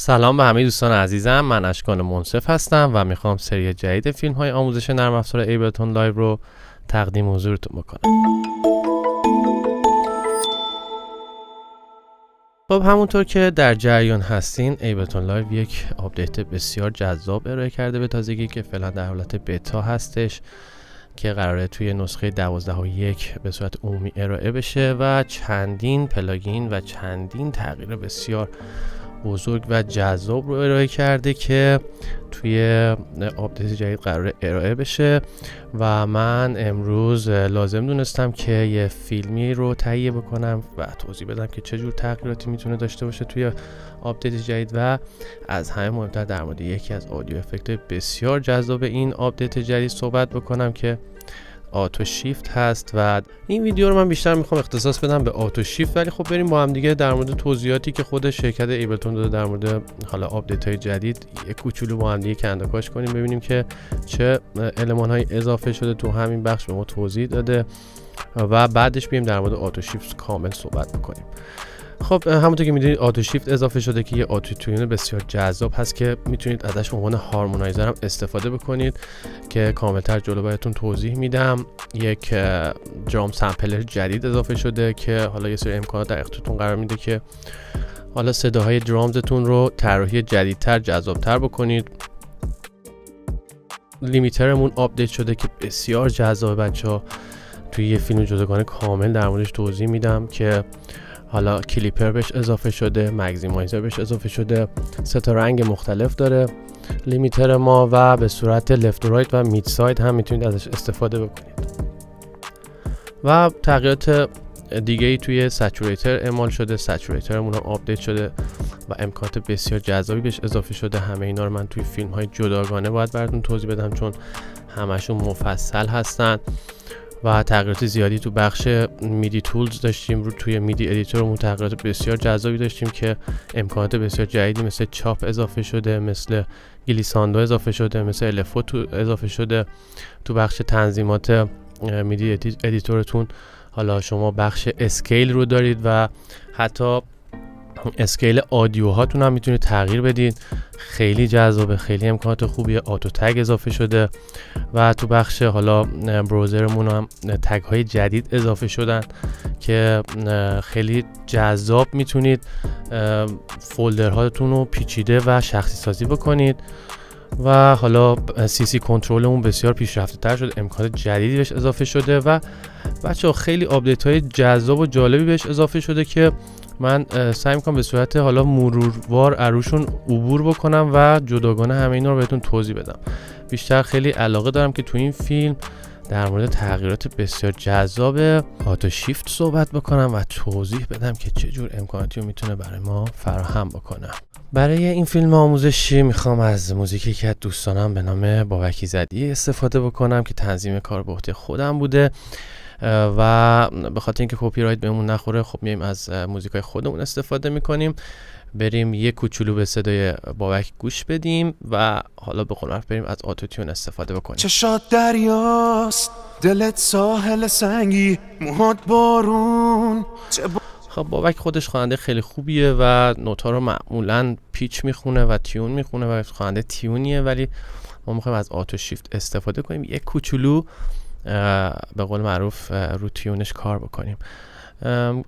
سلام به همه دوستان عزیزم، من اشکان منصف هستم و میخوام سری جدید فیلم های آموزش نرم افزار ایبلتون لایو رو تقدیم حضورتون بکنم. خب همونطور که در جریان هستین، ایبلتون لایو یک آپدیت بسیار جذاب ارائه کرده به تازگی که فعلا در حالت بتا هستش که قراره توی نسخه 12.1 به صورت عمومی ارائه بشه و چندین پلاگین و چندین تغییر بسیار بزرگ و جذاب رو ارائه کرده که توی آپدیت جدید قراره ارائه بشه و من امروز لازم دونستم که یه فیلمی رو تهیه بکنم و توضیح بدم که چه جور تغییراتی میتونه داشته باشه توی آپدیت جدید و از همه مهمتر در مورد یکی از آدیو افکت بسیار جذاب این آپدیت جدید صحبت بکنم که آتو شیفت هست و این ویدیو رو من بیشتر میخوام اختصاص بدم به آتو شیفت، ولی خب بریم با هم دیگه در مورد توضیحاتی که خود شرکت ایبلتون داده در مورد حالا آپدیت های جدید یک کوچولو با هم دیگه کندکاش کنیم، ببینیم که چه المان های اضافه شده تو همین بخش به ما توضیح داده و بعدش بریم در مورد آتو شیفت کامل صحبت بکنیم. خب همونطور که میدونید آتو شیفت اضافه شده که یه آتو تیون بسیار جذاب هست که میتونید ازش به عنوان هارمونایزر هم استفاده بکنید که کاملتر جلو براتون توضیح میدم. یک درام سمپلر جدید اضافه شده که حالا یه سری امکانات در اختیارتون قرار میده که حالا صداهای درامزتون رو طراحی جدیدتر جذابتر بکنید. لیمیترمون آپدیت شده که بسیار جذاب بچه‌ها، توی یه فیلم جداگانه کامل در موردش توضیح میدم که حالا کلیپر بهش اضافه شده، مگزیمایزر بهش اضافه شده، 3 تا رنگ مختلف داره لیمیتر ما و به صورت لفت و رایت و مید ساید هم میتونید ازش استفاده بکنید. و تغییرات دیگه ای توی سچوریتر اعمال شده، سچوریترمون هم آپدیت شده و امکانات بسیار جذابی بهش اضافه شده. همه اینا رو من توی فیلم های جداگانه باید براتون توضیح بدم چون همشون مفصل هستن و تغییرات زیادی تو بخش میدی تولز داشتیم. رو توی میدی ادیتورمون تغییرات بسیار جذابی داشتیم که امکانات بسیار جدیدی مثل چاپ اضافه شده، مثل گلیساندو اضافه شده، مثل الفو اضافه شده. تو بخش تنظیمات میدی ادیتورتون حالا شما بخش اسکیل رو دارید و حتی اسکیل آدیو هاتون هم میتونید تغییر بدید. خیلی جذابه، خیلی امکانات خوبیه. آتو تگ اضافه شده و تو بخش حالا براوزرمون هم تگ های جدید اضافه شدن که خیلی جذاب میتونید فولدر هاتون رو پیچیده و شخصی سازی بکنید. و حالا سی کنترلمون بسیار پیشرفته تر شده، امکانات جدیدی بهش اضافه شده و بچه‌ها خیلی آپدیت های جذاب و جالبی بهش اضافه شده که من سعی میکنم به صورت حالا مروروار عروشون عبور بکنم و جداگانه همه اینا رو بهتون توضیح بدم. بیشتر خیلی علاقه دارم که تو این فیلم در مورد تغییرات بسیار جذاب آتو شیفت صحبت بکنم و توضیح بدم که چه جور امکاناتی رو میتونه برای ما فراهم بکنه. برای این فیلم آموزشی میخوام از موزیکی که دوستانم به نام بابک ایزدی استفاده بکنم که تنظیم کار به عهده خودم بوده و به خاطر اینکه کپی رایت بهمون نخوره خب میایم از موزیکای خودمون استفاده میکنیم. بریم یک کوچولو به صدای بابک گوش بدیم و حالا به قول بریم از آتو تیون استفاده بکنیم. چشات دریاست، دلت ساحل سنگی، موهات بارون. خب بابک خودش خواننده خیلی خوبیه و نوتا رو معمولا پیچ میخونه و تیون میخونه و خواننده تیونیه، ولی ما میخوایم از آتو شیفت استفاده کنیم، یک کوچولو به قول معروف رو تیونش کار بکنیم.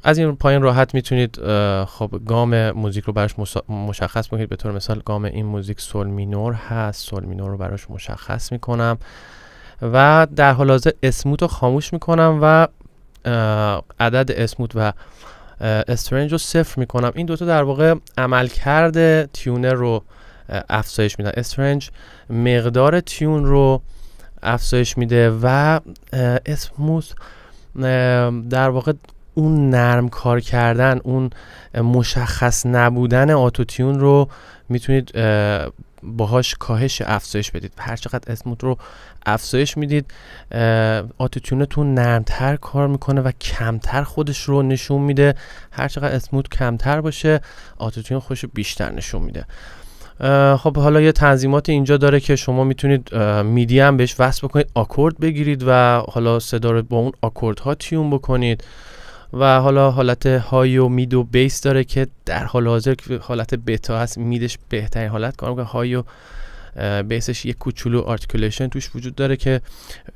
از این پایین راحت میتونید خب گام موزیک رو براش مشخص بکنید. به طور مثال گام این موزیک سول مینور هست، سول مینور رو براش مشخص میکنم و در حال حاضر اسموت رو خاموش میکنم و عدد اسموت و استرنج رو 0 میکنم. این دوتا در واقع عملکرد تیونر رو افزایش میدن. استرنج مقدار تیون رو افزایش میده و اسموت در واقع اون نرم کار کردن، اون مشخص نبودن آتوتیون رو میتونید باهاش کاهش افزایش بدید. هر چقدر اسموت رو افزایش میدید آتوتیونتون نرمتر کار میکنه و کمتر خودش رو نشون میده. هر چقدر اسموت کمتر باشه آتوتیون خودش رو بیشتر نشون میده. خب حالا یه تنظیمات اینجا داره که شما میتونید میدی هم بهش وصل بکنید، آکورد بگیرید و حالا صدا رو با اون آکوردها تیون بکنید و حالا حالت های و مید و بیس داره که در حال حاضر که حالت بتا هست، میدش بهترین حالت کار میکنه. های و بیسش یک کوچولو آرتیکولیشن توش وجود داره که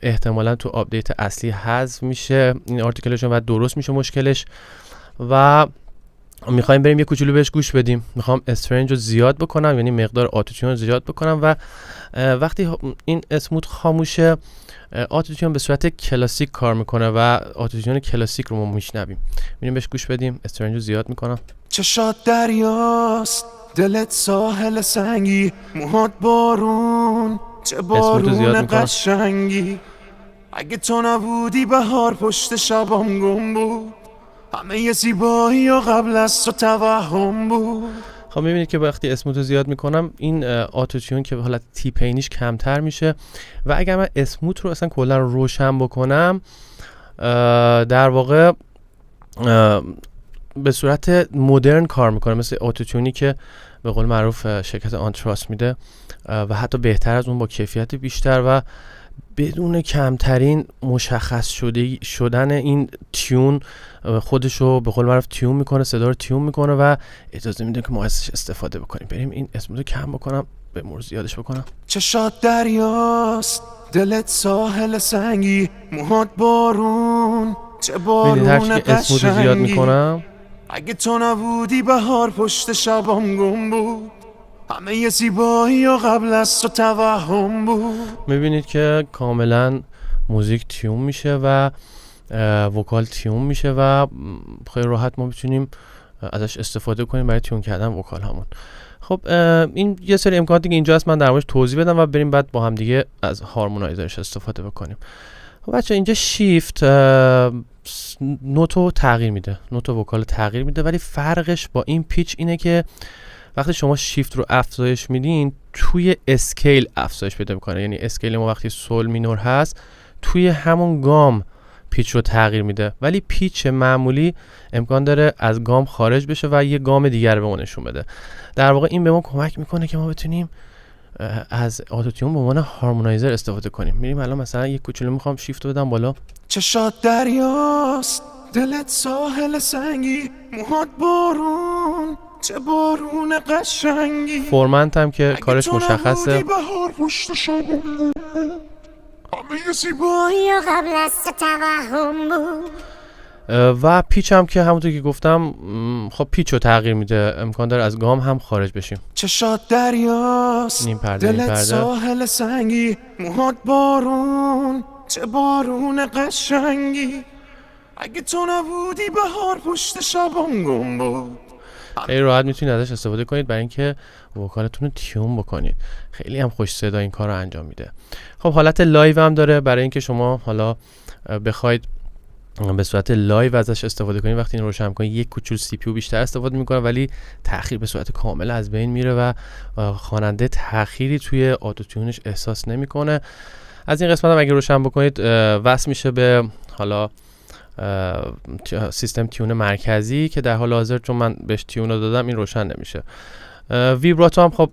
احتمالا تو آپدیت اصلی حذف میشه این آرتیکولیشن و درست میشه مشکلش. و میخوایم بریم یه کوچولو بهش گوش بدیم. میخوام استرنج رو زیاد بکنم، یعنی مقدار آتوتیون رو زیاد بکنم و وقتی این اسموت خاموشه آتوتیون به صورت کلاسیک کار میکنه و آتوتیون کلاسیک رو ما میشنویم. میریم بهش گوش بدیم. استرنج رو زیاد میکنم. چشات دریاست، دلت ساحل سنگی، موهات بارون، چه بارون قشنگی. اگه تو نبودی بهار پشت شبام گم بود، همه ی زیبایی و قبل از تو توهم بود. خب میبینید که وقتی اسموت رو زیاد میکنم این آتوتیون که حالت تیپینیش کمتر میشه و اگر من اسموت رو اصلا کلا روشن بکنم در واقع به صورت مدرن کار میکنه، مثل آتوتیونی که به قول معروف شرکت آنتراس میده و حتی بهتر از اون با کیفیت بیشتر و بدون کمترین مشخص شدن این تیون خودشو به قول معروف تیون میکنه، صدا رو تیون میکنه و اجازه میده که ما ازش استفاده بکنیم. بریم این اسمو رو کم بکنم، به مرور زیادش بکنم. چشات دریاست، دلت ساحل سنگی، موهات بارون، چه بارون قشنگی. زیاد میکنم. اگه تو نبودی بهار پشت شبام گم بود، همه ی زیبایی و قبل از تو توهم بود. میبینید که کاملا موزیک تیون میشه و وکال تیون میشه و خیلی راحت ما بتونیم ازش استفاده کنیم برای تیون کردن وکال همون. خب این یه سری امکاناتی که اینجا هست من در موردش توضیح بدم و بریم بعد با هم دیگه از هارمونایزرش استفاده بکنیم. خب بچه اینجا شیفت نوتو تغییر میده، نوت وکال تغییر میده، ولی فرقش با این پیچ اینه که وقتی شما شیفت رو افزایش میدین توی اسکیل افزایش پیدا میکنه. یعنی اسکیل ما وقتی سول مینور هست توی همون گام پیچ رو تغییر میده، ولی پیچ معمولی امکان داره از گام خارج بشه و یه گام دیگر به ما نشون بده. در واقع این به ما کمک میکنه که ما بتونیم از آتوتیون به عنوان هارمونایزر استفاده کنیم. میریم الان مثلا یک کوچولو میخوام شیفت رو بدم بالا. چشات دریاست، دلت ساحل سنگی، موهات بارون، چه بارون قشنگی. فورمنت هم که کارش مشخصه. و پیچ هم که همونطور که گفتم خب پیچ رو تغییر میده، امکان داره از گام هم خارج بشیم. چشات دریاست، نیم پرده دلت ساحل سنگی، موهات بارون، چه بارون قشنگی. اگه تو نبودی بهار پشت شبام گم بود. خیلی راحت میتونید ازش استفاده کنید برای اینکه وکالتون رو تیون بکنید. خیلی هم خوش صدا این کار رو انجام میده. خب حالت لایو هم داره برای اینکه شما حالا بخواید به صورت لایو ازش استفاده کنید. وقتی این روشن می‌کنید یک کوچولو سی پی یو بیشتر استفاده میکنه ولی تأخیر به صورت کامل از بین میره و خواننده تأخیری توی آتوتیونش احساس نمیکنه. از این قسمت هم اگه روشن بکنید وصل میشه به حالا سیستم تیون مرکزی که در حال حاضر چون من بهش تیون رو دادم این روشن نمیشه. ویبراتو هم خب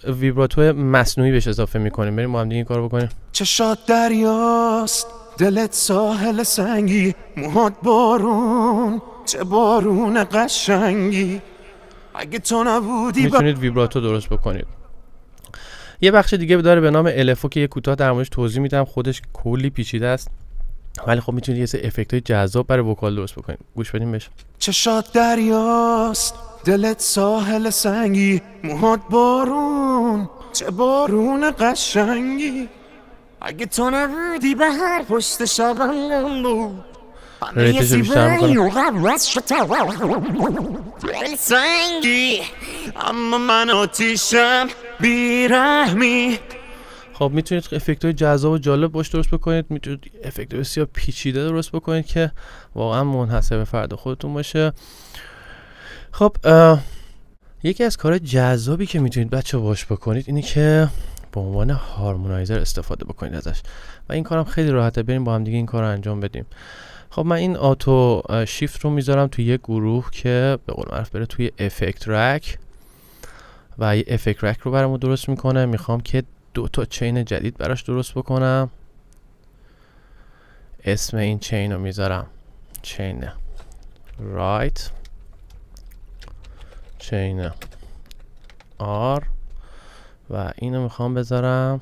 ویبراتو مصنوعی بهش اضافه میکنیم. بریم ما هم دیگه این کارو بکنیم. چشات دریاست، دلت ساحل سنگی، موهات بارون، چه بارون قشنگی. اگه تو نبودی میتونید ویبراتو درست بکنید. یه بخش دیگه داره به نام الفو که یه کوتاه در موردش توضیح میدم. خودش کلی پیچیده است ولی خب میتونید یه سری افکت‌های جذاب برای وکال درست بکنید. گوش بدیم بهش. چشات دریاست، دلت ساحل سنگی، موهات بارون، چه بارون قشنگی. اگه تو نبودی بهار پشت شبم بود. ریتش رو بیشتر میکنم. سنگی اما من آتیشم بیرحمی. خب میتونید افکت‌های جذاب و جالب باش درست بکنید. میتونید افکت بسیار پیچیده درست بکنید که واقعا منحصر به فرد خودتون باشه. خب یکی از کارهای جذابی که میتونید بچه باش بکنید اینه که به عنوان هارمونایزر استفاده بکنید ازش و این کارم خیلی راحته. بریم با هم دیگه این کار رو انجام بدیم. خب من این آتو شیفت رو میذارم توی یک گروه که به قول معروف بره توی افکت رک و یه افکت رک رو برامون درست میکنه. میخوام که 2 تا چین جدید براش درست بکنم. اسم این چین رو میذارم چین رایت چین آر و اینو میخوام بذارم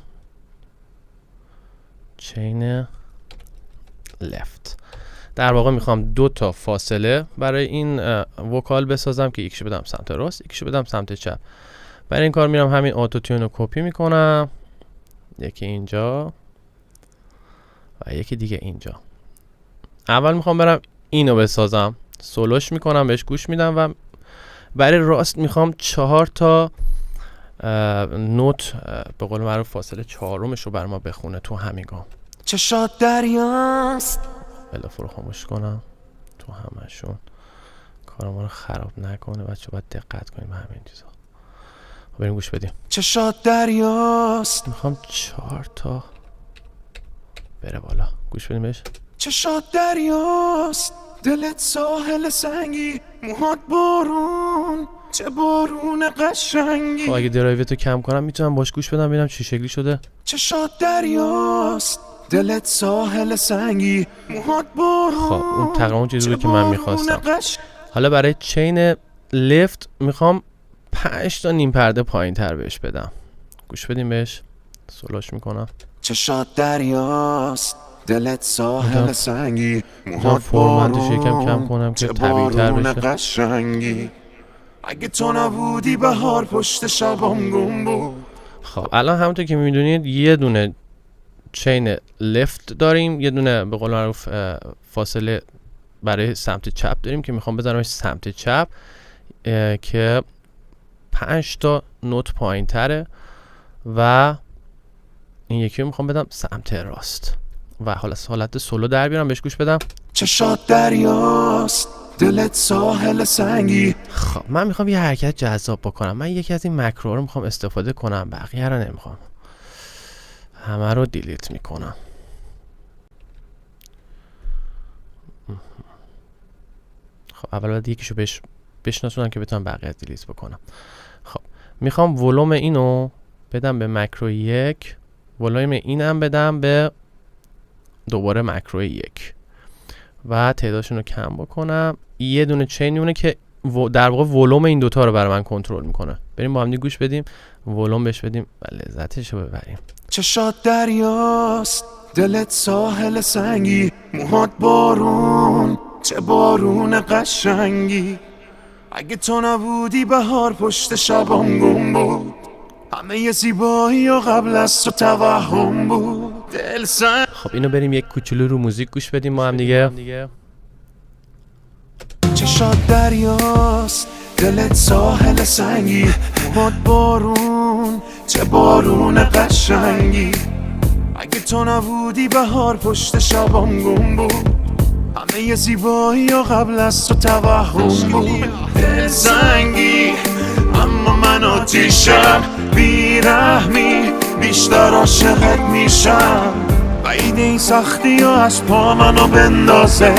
چین لفت. در واقع میخوام 2 تا فاصله برای این وکال بسازم که یکیشو بدم سمت راست، یکیشو بدم سمت چپ. برای این کار میرم همین آتوتیون رو کپی میکنم، یکی اینجا و یکی دیگه اینجا. اول میخوام برم اینو بسازم، سولوش میکنم، بهش گوش میدم و برای راست میخوام 4 تا نوت به قول معروف فاصله 4مش رو بر ما بخونه تو همین گام. چشات دریاست بلافر رو خاموش کنم تو همشون، کار ما رو خراب نکنه بچه، باید دقت کنیم به همین چیزا. بریم گوش بدیم. چشات دریاست میخوام 4 تا بره بالا، گوش بدیم بهش. چشات دریاست دلت ساحل سنگی، موهات بارون، چه بارون قشنگی. خب اگه درایوتو کم کنم میتونم باش گوش بدم ببینم چی شکلی شده. چشات دریاست دلت ساحل سنگی، موهات بارون. خب اون تقریبا اون چیزی بود که من میخواستم. حالا برای چین لفت میخوام 5 تا نیم پرده پایین تر بهش بدم، گوش بدیم بهش. سولوش میکنم. چشات دریاست دلت ساحل سنگی، موهات فرمندش یکم کم کنم که طبیعی تر بشه. قشنگی اگه تو نبودی بهار پشت شبام گم بود. خب الان همونطور که میدونید یه دونه چین لفت داریم، یه دونه به قول معروف فاصله برای سمت چپ داریم که میخوام بزنمش سمت چپ که 5 تا نوت پایین تره و این یکی رو میخوام بدم سمت راست و حالت سولو در بیارم بهش گوش بدم. چشات دریاست دلت ساحل سنگی. خب من میخوام یه حرکت جذاب بکنم، من یکی از این مکرو رو میخوام استفاده کنم، بقیه رو نمیخوام، همه رو دیلیت میکنم. خب اول باید یکیشو بشناسونم که بتونم بقیه دیلیت بکنم. خب میخوام ولوم اینو بدم به مکرو 1، ولوم اینم بدم به دوباره مکرو 1 و تعدادشون رو کم بکنم. یه دونه چین میمونه که در واقع ولوم این دوتا رو برای من کنترل میکنه. بریم با هم گوش بدیم، ولوم بهش بدیم و لذتش رو ببریم. چشات دریاست دلت ساحل سنگی، موهات بارون، چه بارون قشنگی اگه تو نبودی بهار پشت شبام گم بود. همه ی زیبایی و قبل از تو توهم بود. دل سنگ. خب اینو بریم یک کوچولو رو موزیک گوش بدیم ما هم دیگه. چشات دریاست دلت ساحل سنگی، موهات بارون، چه بارون قشنگی اگه تو نبودی بهار پشت شبام گم بود. همه ی زیبایی و قبل از تو توهم بود. دل سنگی اما من آتیشم، بیرحمی بیشتر عاشقت میشم. بعید این سختی و از پا منو بندازه،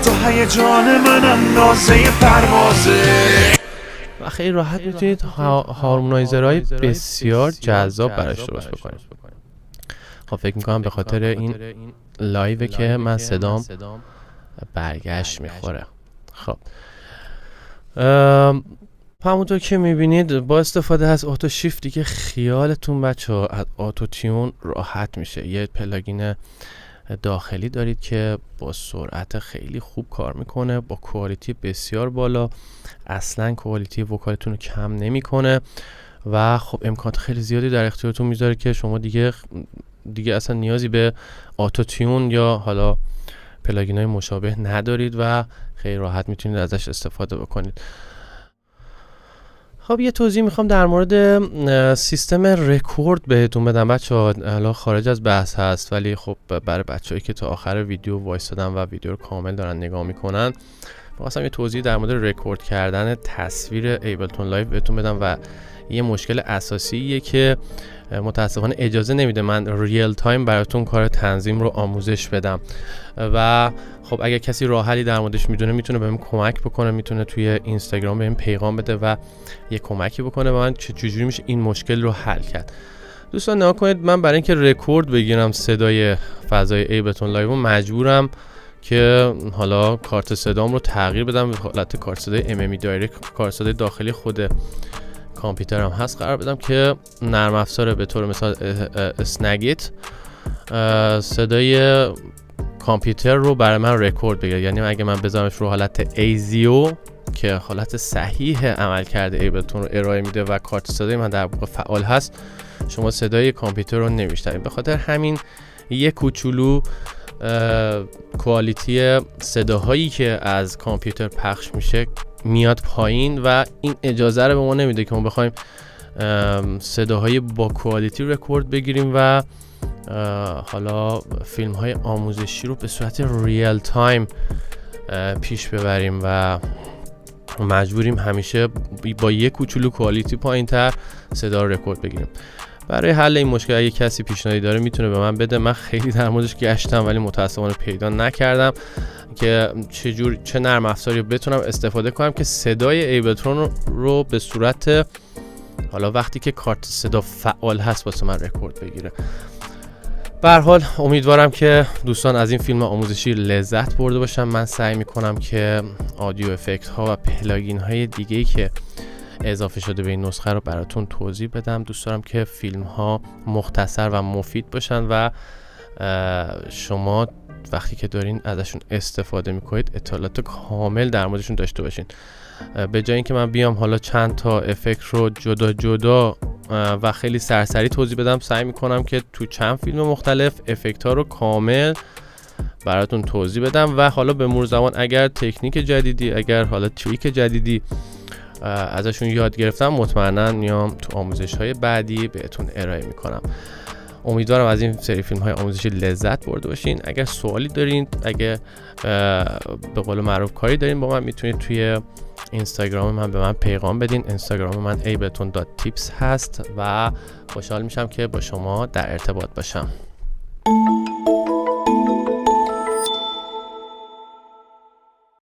تو هیجان من اندازه پروازه. و خیلی راحت میتونید هارمونایزرهای بسیار جذاب براش درست بکنید. خب فکر میکنم به خاطر این لایو که من صدام برگشت میخوره. خب همونطور که میبینید با استفاده از آتو شیفت دیگه خیالتون بچه از آتو تیون راحت میشه. یه پلاگین داخلی دارید که با سرعت خیلی خوب کار میکنه، با کوالیتی بسیار بالا، اصلا کوالیتی وکالتون رو کم نمیکنه و خب امکانات خیلی زیادی در اختیارتون میذاره که شما دیگه اصلا نیازی به آتو تیون یا حالا پلاگین های مشابه ندارید و خیلی راحت میتونید ازش استفاده بکنید. خب یه توضیح میخوام در مورد سیستم رکورد بهتون بدم بچه‌ها. حالا خارج از بحث هست ولی خب برای بچه‌هایی که تا آخر ویدیو وایسادن و ویدیو رو کامل دارن نگاه میکنن می‌خواستم یه توضیح در مورد رکورد کردن تصویر ایبلتون لایو بهتون بدم و یه مشکل اساسیه که متاسفانه اجازه نمیده من ریل تایم براتون کار تنظیم رو آموزش بدم و خب اگر کسی راه حلی در موردش میدونه میتونه بهم کمک بکنه، میتونه توی اینستاگرام بهم پیغام بده و یه کمکی بکنه و من چجوری میشه این مشکل رو حل کرد. دوستان نگاه کنید، من برای اینکه رکورد بگیرم صدای فضای ایبلتون لایو مجبورم که حالا کارت صدام رو تغییر بدم به حالت کارت صدای MMI دایرکت، کارت صدای داخلی خود کامپیوترم هست قرار بدم که نرم افزار به طور مثال اسنگیت صدای کامپیوتر رو برای من رکورد بگیره. یعنی اگه من بذارمش رو حالت ASIO که حالت صحیح عمل کرده ایبلتون رو ارائه میده و کارت صدای من در واقع فعال هست، شما صدای کامپیوتر رو نمیشنوید. به خاطر همین یک کوچولو کوالیتی صداهایی که از کامپیوتر پخش میشه میاد پایین و این اجازه رو به ما نمیده که ما بخوایم صداهای با کوالیتی رکورد بگیریم و حالا فیلم های آموزشی رو به صورت ریل تایم پیش ببریم و مجبوریم همیشه با یک کوچولو کوالیتی پایین تر صدا رو رکورد بگیریم. برای حل این مشکل اگه کسی پیشنهادی داره میتونه به من بده. من خیلی در موردش گشتم ولی متاسفانه پیدا نکردم که چه نرم افزاری بتونم استفاده کنم که صدای ایبلتون رو به صورت حالا وقتی که کارت صدا فعال هست واسه من رکورد بگیره. به هر حال امیدوارم که دوستان از این فیلم آموزشی لذت برده باشن. من سعی میکنم که آدیو افکت ها و پلاگین های دیگه‌ای که اضافه شده به این نسخه رو براتون توضیح بدم. دوست دارم که فیلم ها مختصر و مفید باشن و شما وقتی که دارین ازشون استفاده میکنید اطلاعات کامل در موردشون داشته باشین. به جای اینکه من بیام حالا چند تا افکت رو جدا جدا و خیلی سرسری توضیح بدم، سعی میکنم که تو چند فیلم مختلف افکت ها رو کامل براتون توضیح بدم و حالا به مرور زمان اگر تکنیک جدیدی، اگر حالا تریک جدیدی ازشون یاد گرفتم، مطمئنا میام تو آموزش های بعدی بهتون ارائه میکنم. امیدوارم از این سری فیلم های آموزشی لذت برده باشین. اگر سوالی دارین، اگه به قول معروف کاری دارین با من، میتونید توی اینستاگرام من به من پیغام بدین. اینستاگرام من ableton.tips هست و خوشحال میشم که با شما در ارتباط باشم.